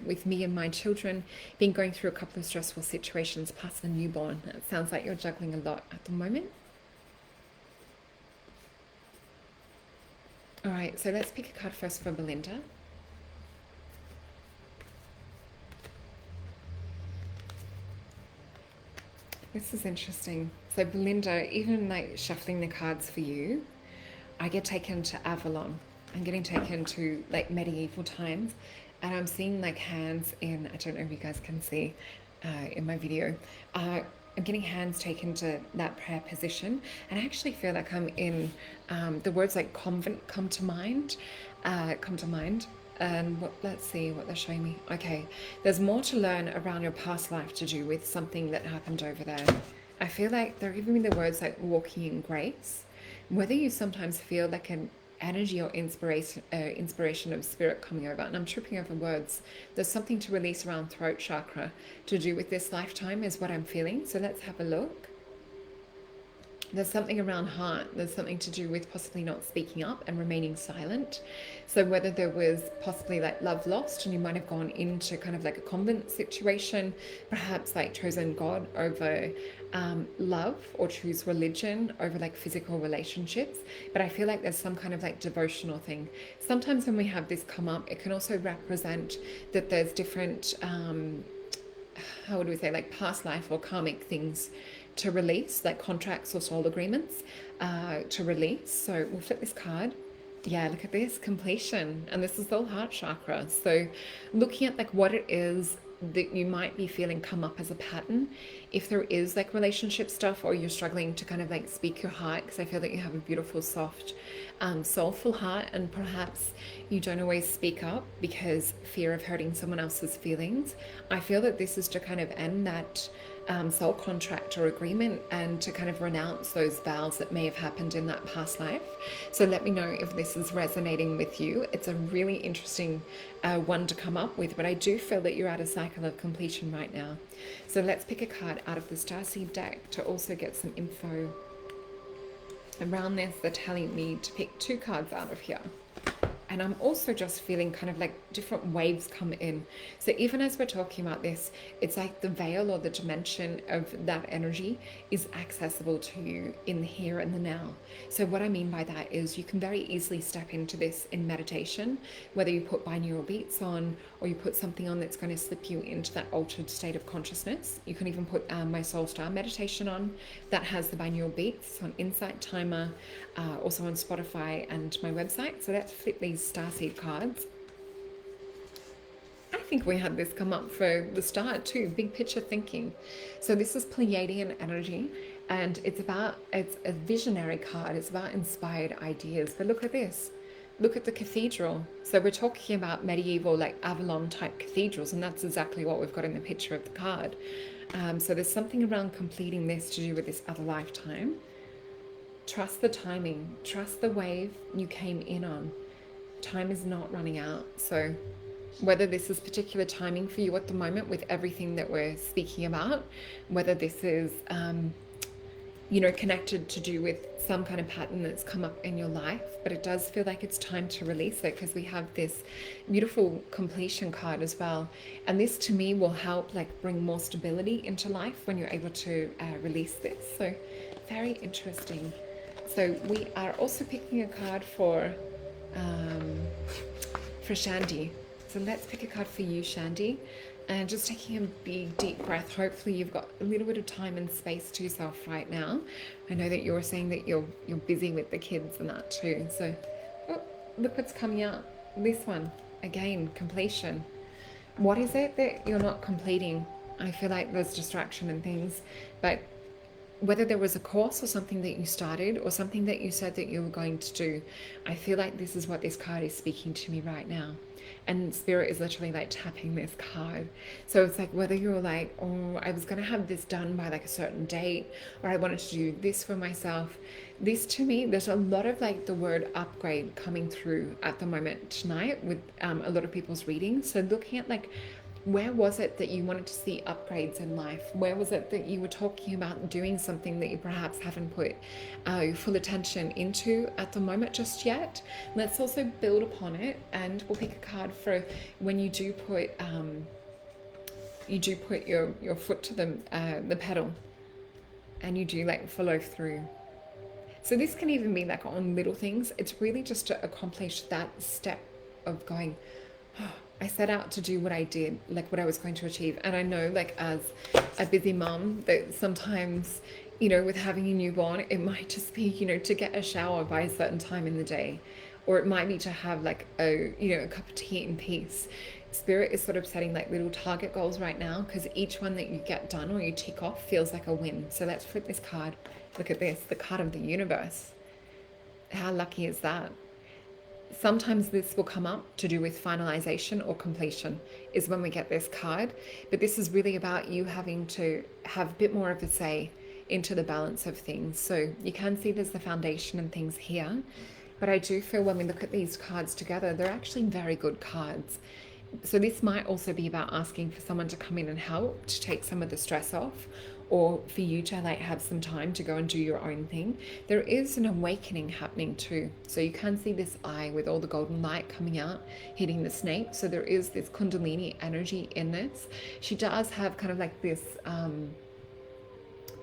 A: with me and my children, been going through a couple of stressful situations past the newborn. It sounds like you're juggling a lot at the moment. All right, so let's pick a card first for Belinda. This is interesting. So Belinda, even like shuffling the cards for you, I get taken to Avalon. I'm getting taken to like medieval times, and I'm seeing like hands in, I don't know if you guys can see in my video. I'm getting hands taken to that prayer position, and I actually feel like I'm in the words like convent come to mind. And let's see what they're showing me. Okay, there's more to learn around your past life to do with something that happened over there. I feel like they're giving me the words like walking in grace. Whether you sometimes feel like an energy or inspiration of spirit coming over, and I'm tripping over words. There's something to release around throat chakra to do with this lifetime is what I'm feeling. So let's have a look. There's something around heart. There's something to do with possibly not speaking up and remaining silent. So whether there was possibly like love lost and you might have gone into kind of like a convent situation, perhaps like chosen God over love, or choose religion over like physical relationships. But I feel like there's some kind of like devotional thing. Sometimes when we have this come up, it can also represent that there's different, how would we say, like past life or karmic things to release, like contracts or soul agreements to release. So we'll flip this card. Yeah, look at this, completion. And this is the heart chakra. So looking at like what it is that you might be feeling come up as a pattern, if there is like relationship stuff, or you're struggling to kind of like speak your heart, because I feel that you have a beautiful, soft, soulful heart, and perhaps you don't always speak up because fear of hurting someone else's feelings. I feel that this is to kind of end that soul contract or agreement, and to kind of renounce those vows that may have happened in that past life. So let me know if this is resonating with you. It's a really interesting one to come up with, but I do feel that you're at a cycle of completion right now. So let's pick a card out of the Starseed deck to also get some info around this. They're telling me to pick 2 cards out of here. And I'm also just feeling kind of like different waves come in. So even as we're talking about this, it's like the veil or the dimension of that energy is accessible to you in the here and the now. So what I mean by that is you can very easily step into this in meditation, whether you put binaural beats on, or you put something on that's going to slip you into that altered state of consciousness. You can even put my Soul Star meditation on that has the binaural beats on Insight Timer, also on Spotify and my website. So let's flip these starseed cards. I think we had this come up for the start too, big picture thinking. So this is Pleiadian energy, and it's a visionary card. It's about inspired ideas. But look at this. Look at the cathedral. So we're talking about medieval, like Avalon type cathedrals, and that's exactly what we've got in the picture of the card. So there's something around completing this to do with this other lifetime. Trust the timing. Trust the wave you came in on. Time is not running out. So whether this is particular timing for you at the moment with everything that we're speaking about, whether this is connected to do with some kind of pattern that's come up in your life, but it does feel like it's time to release it, because we have this beautiful completion card as well. And this to me will help like bring more stability into life when you're able to release this. So very interesting. So we are also picking a card for Shandy. So let's pick a card for you, Shandy. And just taking a big, deep breath. Hopefully you've got a little bit of time and space to yourself right now. I know that you were saying that you're busy with the kids and that too. So look what's coming out. This one, again, completion. What is it that you're not completing? I feel like there's distraction and things, but whether there was a course or something that you started or something that you said that you were going to do, I feel like this is what this card is speaking to me right now. And spirit is literally like tapping this card. So it's like whether you're like, oh, I was going to have this done by like a certain date, or I wanted to do this for myself. This to me, there's a lot of like the word upgrade coming through at the moment tonight with a lot of people's readings. So looking at like, where was it that you wanted to see upgrades in life? Where was it that you were talking about doing something that you perhaps haven't put full attention into at the moment just yet? Let's also build upon it, and we'll pick a card for when you do put your foot to the pedal, and you do like follow through. So this can even be like on little things. It's really just to accomplish that step of going, oh, I set out to do what I did, like what I was going to achieve. And I know, like, as a busy mom, that sometimes, you know, with having a newborn, it might just be, you know, to get a shower by a certain time in the day, or it might be to have like a, you know, a cup of tea in peace. Spirit is sort of setting like little target goals right now, because each one that you get done or you tick off feels like a win. So let's flip this card. Look at this, the card of the universe. How lucky is that? Sometimes this will come up to do with finalization or completion is when we get this card. But this is really about you having to have a bit more of a say into the balance of things. So you can see there's the foundation and things here. But I do feel when we look at these cards together, they're actually very good cards. So this might also be about asking for someone to come in and help to take some of the stress off, or for you to like have some time to go and do your own thing. There is an awakening happening too. So you can see this eye with all the golden light coming out, hitting the snake. So there is this Kundalini energy in this. She does have kind of like this,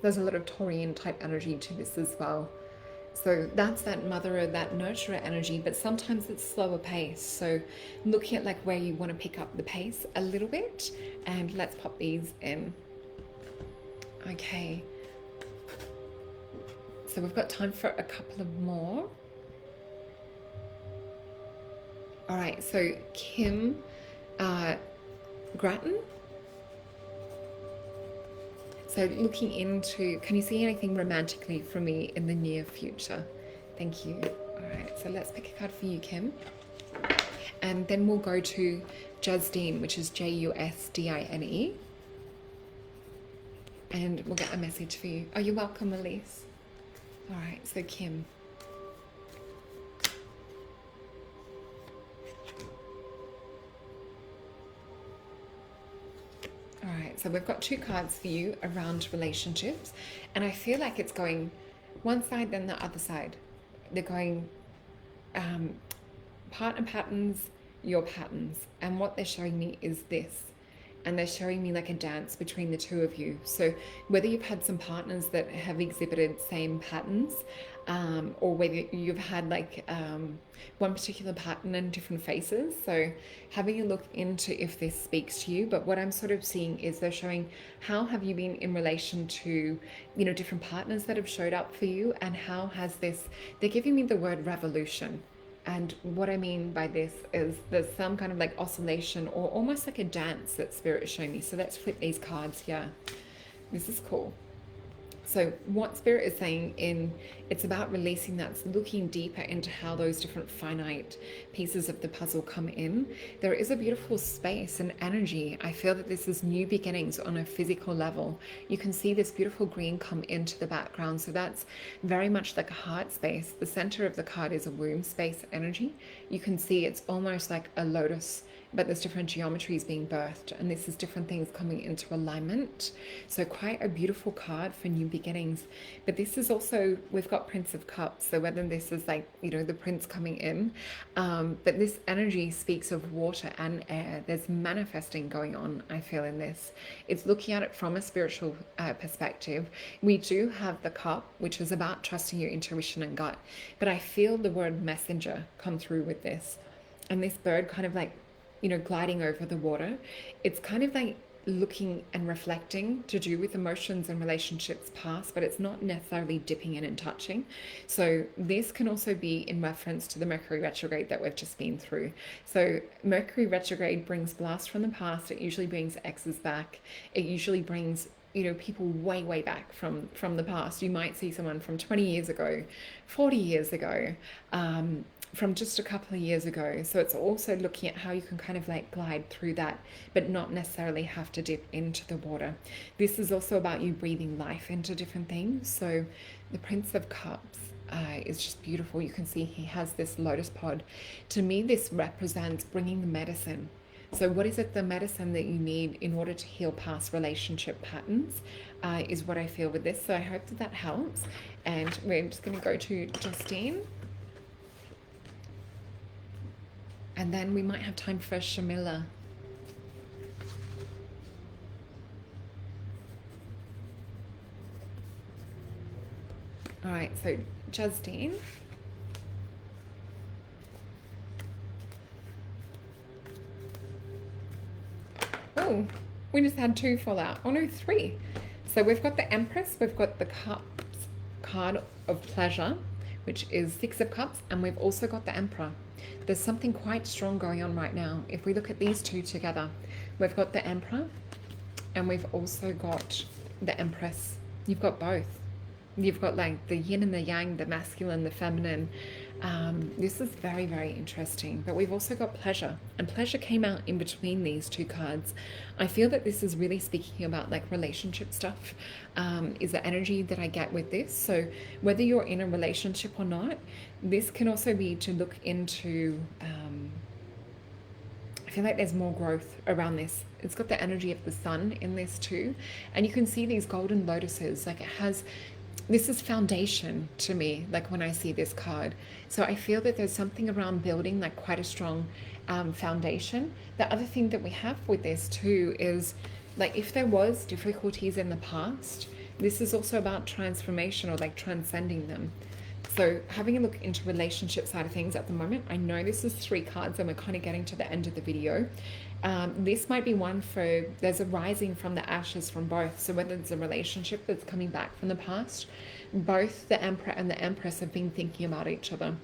A: there's a lot of Taurian type energy to this as well. So that's that mother, that nurturer energy, but sometimes it's slower pace. So looking at like where you want to pick up the pace a little bit, and let's pop these in. Okay, so we've got time for a couple of more. All right, so Kim Grattan. So looking into, can you see anything romantically from me in the near future? Thank you. All right, so let's pick a card for you, Kim. And then we'll go to Jusdine, which is Jusdine. And we'll get a message for you. Oh, you're welcome, Elise. All right, so Kim. All right, so we've got two cards for you around relationships. And I feel like it's going one side, then the other side. They're going partner patterns, your patterns. And what they're showing me is this. And they're showing me like a dance between the two of you. So whether you've had some partners that have exhibited same patterns, or whether you've had like one particular pattern and different faces. So having a look into if this speaks to you. But what I'm sort of seeing is they're showing how have you been in relation to, you know, different partners that have showed up for you, and how has this, they're giving me the word revolution. And what I mean by this is there's some kind of like oscillation or almost like a dance that Spirit is showing me. So let's flip these cards here. This is cool. So what Spirit is saying it's about releasing that, looking deeper into how those different finite pieces of the puzzle come in. There is a beautiful space and energy. I feel that this is new beginnings on a physical level. You can see this beautiful green come into the background. So that's very much like a heart space. The center of the card is a womb space energy. You can see it's almost like a lotus, but there's different geometries being birthed, and this is different things coming into alignment. So quite a beautiful card for new beginnings. But this is also, we've got Prince of Cups, so whether this is like, you know, the prince coming in, but this energy speaks of water and air. There's manifesting going on, I feel, in this. It's looking at it from a spiritual perspective. We do have the cup, which is about trusting your intuition and gut, but I feel the word messenger come through with this. And this bird kind of like, you know, gliding over the water. It's kind of like looking and reflecting to do with emotions and relationships past, but it's not necessarily dipping in and touching. So this can also be in reference to the Mercury retrograde that we've just been through. So Mercury retrograde brings blast from the past. It usually brings exes back. It usually brings, you know, people way back from the past. You might see someone from 20 years ago, 40 years ago, from just a couple of years ago. So it's also looking at how you can kind of like glide through that, but not necessarily have to dip into the water. This is also about you breathing life into different things. So the Prince of Cups is just beautiful. You can see he has this lotus pod. To me, this represents bringing the medicine. So what is it, the medicine that you need in order to heal past relationship patterns, is what I feel with this. So I hope that that helps. And we're just going to go to Justine. And then we might have time for Shamila. All right, so Justine. Oh, we just had 2 fall out. Oh no, 3. So we've got the Empress, we've got the Cups card of pleasure, which is 6 of Cups, and we've also got the Emperor. There's something quite strong going on right now. If we look at these 2 together, we've got the Emperor and we've also got the Empress. You've got both. You've got like the yin and the yang, the masculine, the feminine. This is very interesting. But we've also got pleasure, and pleasure came out in between these 2 cards. I feel that this is really speaking about like relationship stuff, is the energy that I get with this. So whether you're in a relationship or not, this can also be to look into, I feel like there's more growth around this. It's got the energy of the sun in this too. And you can see these golden lotuses, like it has, this is foundation to me, like when I see this card. So I feel that there's something around building like quite a strong foundation. The other thing that we have with this too is like if there was difficulties in the past, this is also about transformation or like transcending them. So having a look into relationship side of things at the moment, I know this is 3 cards and we're kind of getting to the end of the video. This might be one for, there's a rising from the ashes from both. So whether it's a relationship that's coming back from the past, both the Emperor and the Empress have been thinking about each other.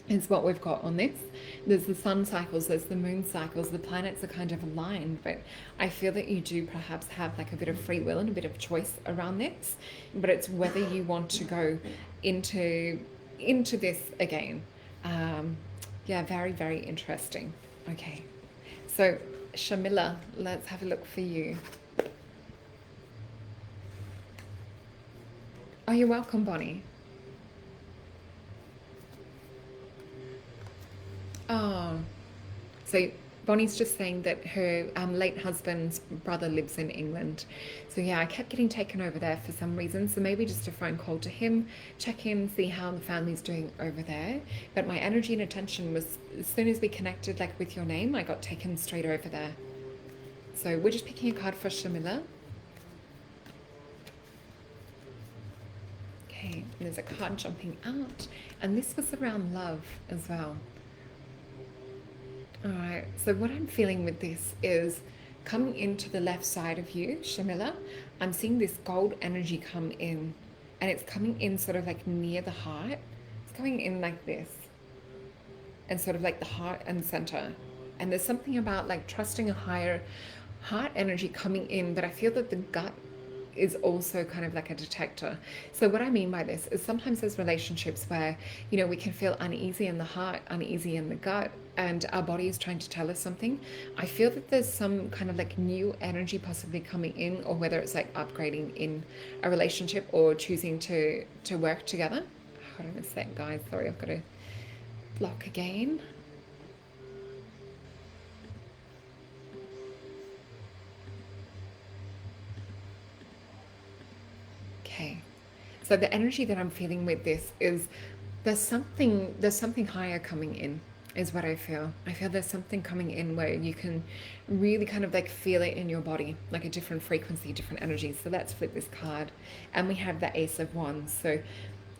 A: Is what we've got on this. There's the sun cycles, there's the moon cycles, the planets are kind of aligned, but I feel that you do perhaps have like a bit of free will and a bit of choice around this, but it's whether you want to go into this again. Yeah, very interesting. Okay, so Shamila, let's have a look for you. Oh, you're welcome, Bonnie. Oh, so Bonnie's just saying that her late husband's brother lives in England. So yeah, I kept getting taken over there for some reason. So maybe just a phone call to him, check in, see how the family's doing over there. But my energy and attention was, as soon as we connected like with your name, I got taken straight over there. So we're just picking a card for Shamila. Okay, there's a card jumping out. And this was around love as well. All right, so what I'm feeling with this is coming into the left side of you, Shamila, I'm seeing this gold energy come in, and it's coming in sort of like near the heart. It's coming in like this, and sort of like the heart and center. And there's something about like trusting a higher heart energy coming in, but I feel that the gut is also kind of like a detector. So what I mean by this is sometimes there's relationships where, you know, we can feel uneasy in the heart, uneasy in the gut, and our body is trying to tell us something. I feel that there's some kind of like new energy possibly coming in, or whether it's like upgrading in a relationship or choosing to work together. Hold on a sec, guys. Sorry, I've got to block again. Okay, so the energy that I'm feeling with this is there's something higher coming in, is what I feel. I feel there's something coming in where you can really kind of like feel it in your body, like a different frequency, different energy. So let's flip this card, and we have the Ace of Wands. So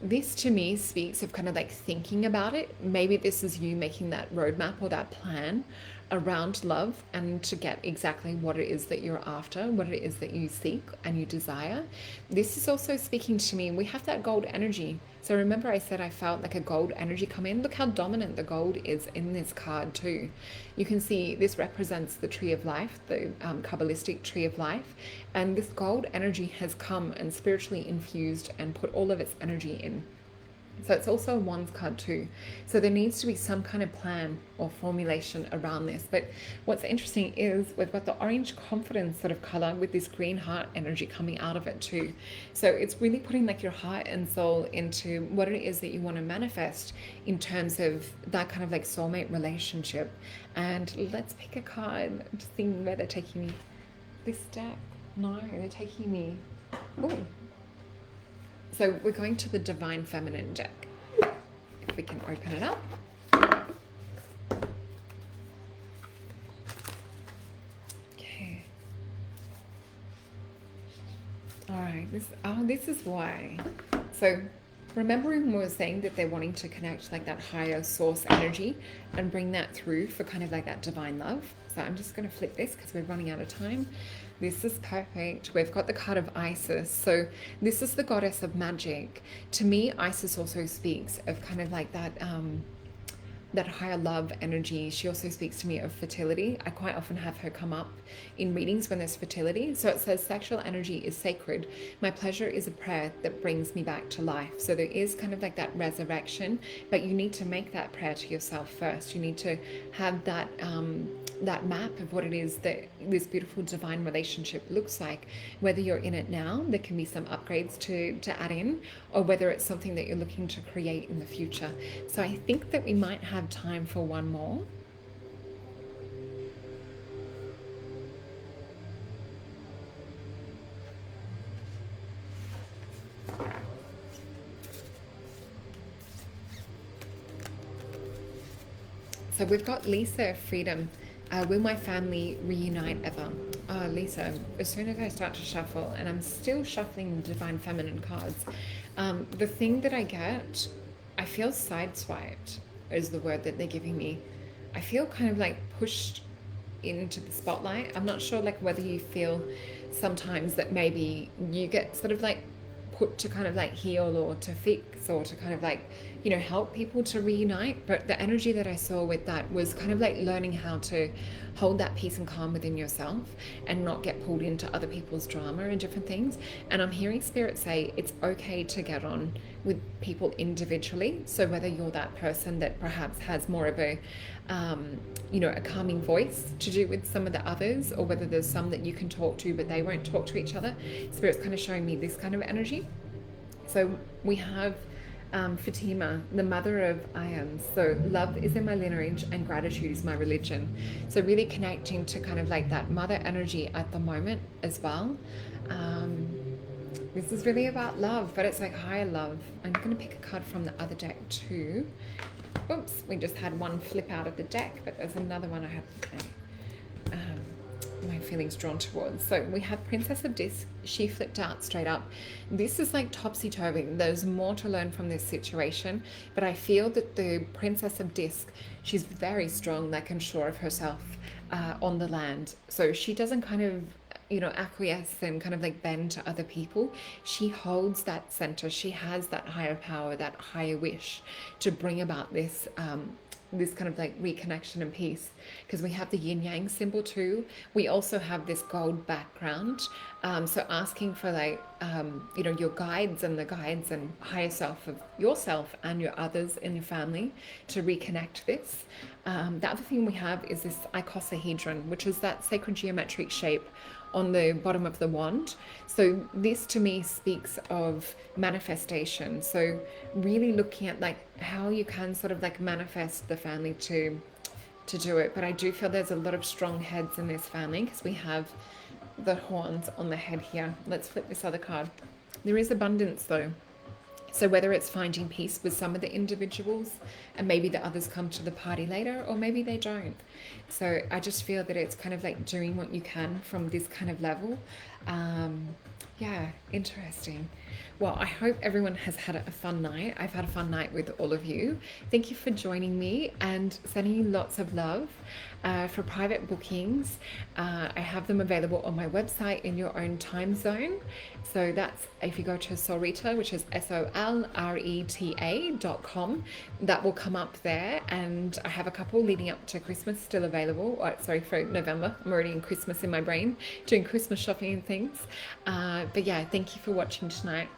A: this to me speaks of kind of like thinking about it. Maybe this is you making that roadmap or that plan around love and to get exactly what it is that you're after, what it is that you seek and you desire. This is also speaking to me. We have that gold energy. So remember I said I felt like a gold energy come in. Look how dominant the gold is in this card too. You can see this represents the tree of life, the Kabbalistic tree of life. And this gold energy has come and spiritually infused and put all of its energy in. So it's also a wands card too. So there needs to be some kind of plan or formulation around this. But what's interesting is we've got the orange confidence sort of color with this green heart energy coming out of it too. So it's really putting like your heart and soul into what it is that you want to manifest in terms of that kind of like soulmate relationship. And let's pick a card. I'm just thinking where they're taking me. This deck. No, they're taking me. Oh. So we're going to the Divine Feminine deck. If we can open it up. Okay. All right. This is why. So remembering we were saying that they're wanting to connect like that higher source energy and bring that through for kind of like that divine love. So I'm just going to flip this because we're running out of time. This is perfect. We've got the card of Isis. So this is the goddess of magic. To me, Isis also speaks of kind of like that that higher love energy. She also speaks to me of fertility. I quite often have her come up in readings when there's fertility. So it says sexual energy is sacred. My pleasure is a prayer that brings me back to life. So there is kind of like that resurrection, but you need to make that prayer to yourself first. You need to have that that map of what it is that this beautiful divine relationship looks like. Whether you're in it now, there can be some upgrades to add in, or whether it's something that you're looking to create in the future. So I think that we might have time for one more. So we've got Lisa Freedom. Will my family reunite ever? Lisa, as soon as I start to shuffle, and I'm still shuffling the Divine Feminine cards, the thing that I get, I feel sideswiped is the word that they're giving me. I feel kind of like pushed into the spotlight. I'm not sure like whether you feel sometimes that maybe you get sort of like put to kind of like heal or to fix or to kind of like, you know, help people to reunite. But the energy that I saw with that was kind of like learning how to hold that peace and calm within yourself and not get pulled into other people's drama and different things. And I'm hearing spirit say it's okay to get on with people individually. So whether you're that person that perhaps has more of a you know, a calming voice to do with some of the others, or whether there's some that you can talk to but they won't talk to each other. Spirit's kind of showing me this kind of energy. So we have Fatima, the mother of ions. So love is in my lineage and gratitude is my religion. So really connecting to kind of like that mother energy at the moment as well. This is really about love, but it's like higher love. I'm going to pick a card from the other deck too. Oops, we just had one flip out of the deck, but there's another one I have my feelings drawn towards. So we have Princess of Disc. She flipped out straight up. This is like topsy-turvy. There's more to learn from this situation, but I feel that the Princess of Disc, she's very strong, like and sure of herself on the land. So she doesn't kind of, you know, acquiesce and kind of like bend to other people. She holds that center. She has that higher power, that higher wish to bring about this this kind of like reconnection and peace, because we have the yin yang symbol too. We also have this gold background, so asking for like you know, your guides and the guides and higher self of yourself and your others in your family to reconnect this. The other thing we have is this icosahedron, which is that sacred geometric shape on the bottom of the wand. So this to me speaks of manifestation. So really looking at like how you can sort of like manifest the family to do it. But I do feel there's a lot of strong heads in this family, because we have the horns on the head here. Let's flip this other card. There is abundance though. So whether it's finding peace with some of the individuals and maybe the others come to the party later, or maybe they don't. So I just feel that it's kind of like doing what you can from this kind of level. Yeah, interesting. Well, I hope everyone has had a fun night. I've had a fun night with all of you. Thank you for joining me and sending you lots of love. For private bookings, I have them available on my website in your own time zone. So that's if you go to Solreta, which is SOLRETA.com, that will come up there. And I have a couple leading up to Christmas still available. Sorry, for November. I'm already in Christmas in my brain, doing Christmas shopping and things. But yeah, thank you for watching tonight.